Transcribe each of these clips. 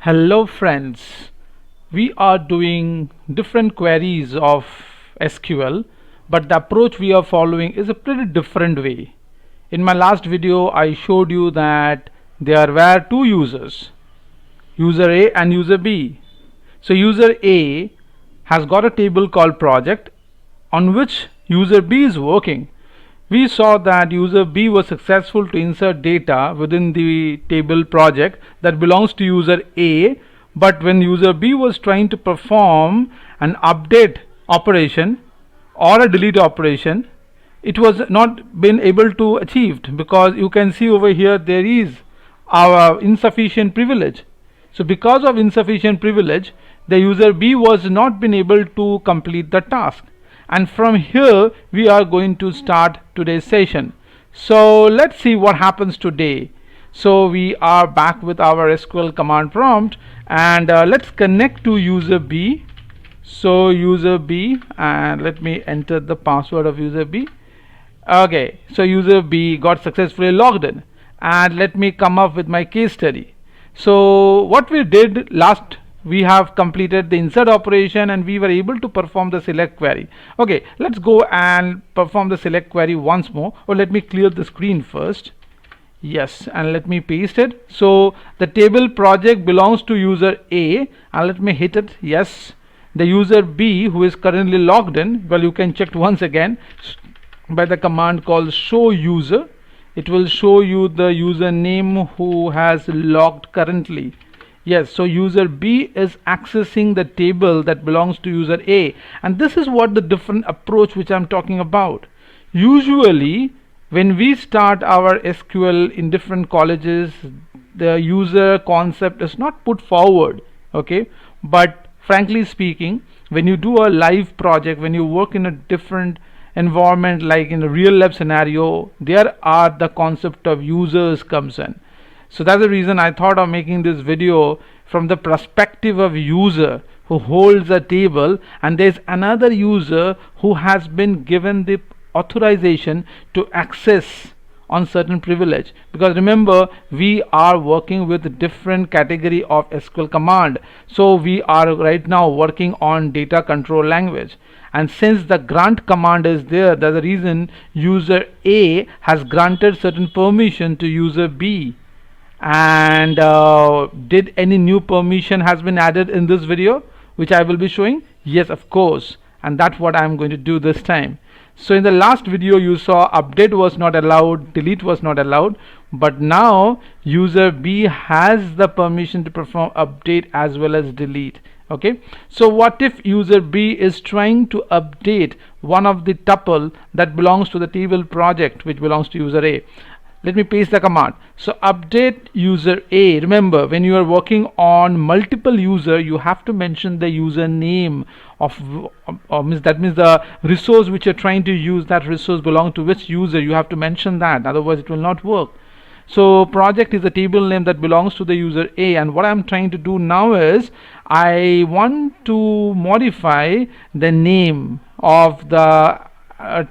Hello friends, we are doing different queries of SQL, but the approach we are following is a pretty different way. In my last video I showed you that there were two users, user A and user B. So user A has got a table called project on which user B is working. We saw that user B was successful to insert data within the table project that belongs to user A, but when user B was trying to perform an update operation or a delete operation, it was not been able to achieved, because you can see over here there is our insufficient privilege. So because of insufficient privilege, the user B was not been able to complete the task, and from here we are going to start today's session. So let's see what happens today. So we are back with our SQL command prompt, and let's connect to user B. So user B, and let me enter the password of user B. Okay, so user B got successfully logged in, and let me come up with my case study. So what we did last, we have completed the insert operation and we were able to perform the select query. Okay, let's go and perform the select query once more, or let me clear the screen first. Yes, and let me paste it. So the table project belongs to user A, and let me hit it. Yes, the user B who is currently logged in, well, you can check once again by the command called show user. It will show you the username who has logged currently. Yes, so user B is accessing the table that belongs to user A, and this is what the different approach which I'm talking about. Usually when we start our SQL in different colleges, the user concept is not put forward, okay, but frankly speaking, when you do a live project, when you work in a different environment like in a real lab scenario, there are the concept of users comes in. So that's the reason I thought of making this video from the perspective of user who holds a table, and there's another user who has been given the authorization to access on certain privilege, because remember we are working with different category of SQL command. So we are right now working on data control language, and since the grant command is there, that's the reason user A has granted certain permission to user B. And did any new permission has been added in this video which I will be showing? Yes, of course, and that's what I'm going to do this time. So in the last video you saw update was not allowed, delete was not allowed, but now user B has the permission to perform update as well as delete. Okay, so what if user B is trying to update one of the tuple that belongs to the table project which belongs to user A? Let me paste the command. So update user A. Remember, when you are working on multiple user, you have to mention the user name of that means the resource which you're trying to use, that resource belong to which user, you have to mention that, otherwise it will not work. So project is a table name that belongs to the user A, and what I'm trying to do now is I want to modify the name of the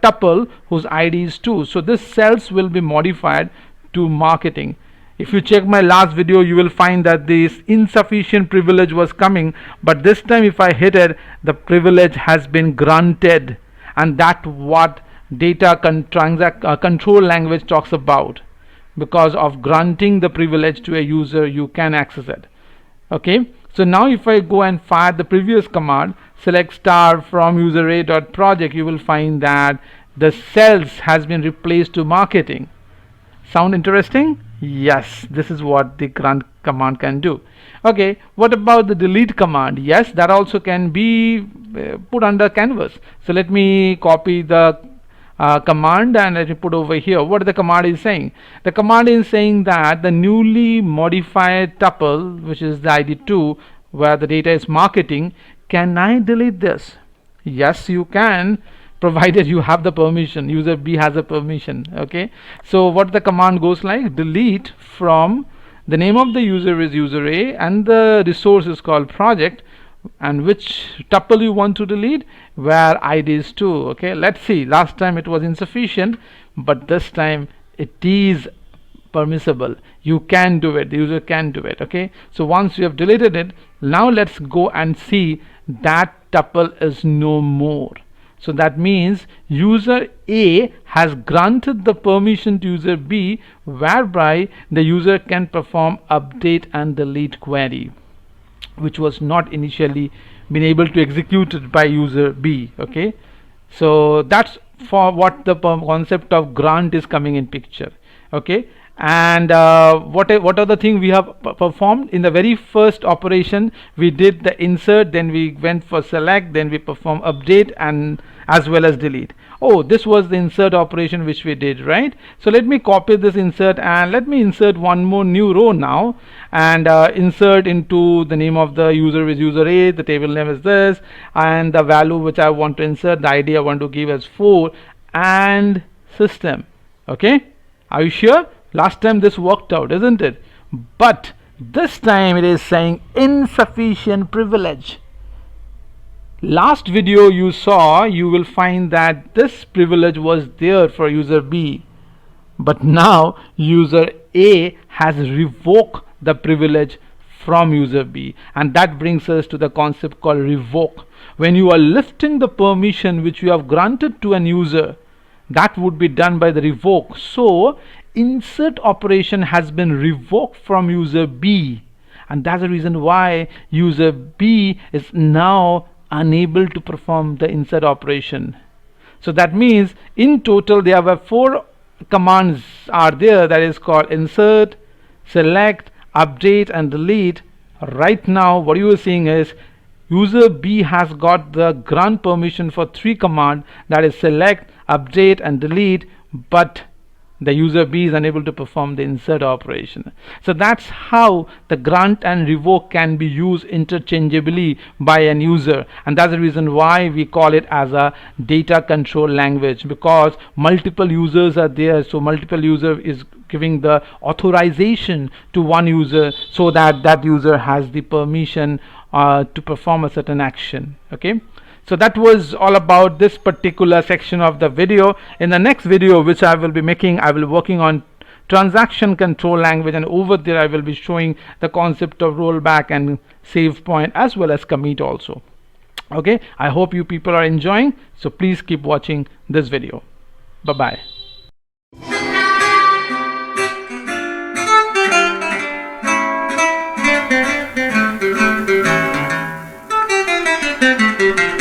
tuple whose ID is 2. So this cells will be modified to marketing. If you check my last video, you will find that this insufficient privilege was coming, but this time if I hit it, the privilege has been granted, and that's what data control language talks about. Because of granting the privilege to a user, you can access it. Okay, so now if I go and fire the previous command, select star from user A dot project, you will find that the cells has been replaced to marketing. Sound interesting? Yes, this is what the grant command can do. Okay, what about the delete command? Yes, that also can be put under canvas. So let me copy the command and let me put over here. What the command is saying? The command is saying that the newly modified tuple, which is the ID 2, where the data is marketing, can I delete this? Yes, you can, provided you have the permission. User B has a permission. Okay, so what the command goes like: delete from the name of the user is user A, and the resource is called project, and which tuple you want to delete, where ID is 2. Okay, let's see, last time it was insufficient, but this time it is permissible. You can do it, the user can do it. Okay, so once you have deleted it, now let's go and see that tuple is no more. So that means user A has granted the permission to user B, whereby the user can perform update and delete query, which was not initially been able to execute it by user B. Okay, so that's for what the concept of grant is coming in picture. Okay, and what are the things we have performed in the very first operation? We did the insert, then we went for select, then we perform update and as well as delete. Oh, this was the insert operation which we did, right? So let me copy this insert and let me insert one more new row now, and insert into the name of the user is user A, the table name is this, and the value which I want to insert, the ID I want to give as 4, and system. Okay, are you sure? Last time this worked out, isn't it? But this time it is saying insufficient privilege. Last video you saw, you will find that this privilege was there for user B, but now user A has revoked the privilege from user B, and that brings us to the concept called revoke. When you are lifting the permission which you have granted to an user, that would be done by the revoke. So insert operation has been revoked from user B, and that's the reason why user B is now unable to perform the insert operation. So that means in total there were 4 commands are there, that is called insert, select, update and delete. Right now what you are seeing is user B has got the grant permission for 3 commands, that is select, update and delete, but the user B is unable to perform the insert operation. So that's how the grant and revoke can be used interchangeably by an user, and that's the reason why we call it as a data control language, because multiple users are there. So multiple user is giving the authorization to one user, so that that user has the permission to perform a certain action. Okay, so that was all about this particular section of the video. In the next video which I will be making, I will be working on transaction control language, and over there I will be showing the concept of rollback and save point as well as commit also. Okay, I hope you people are enjoying, so please keep watching this video. Bye bye. Thank you.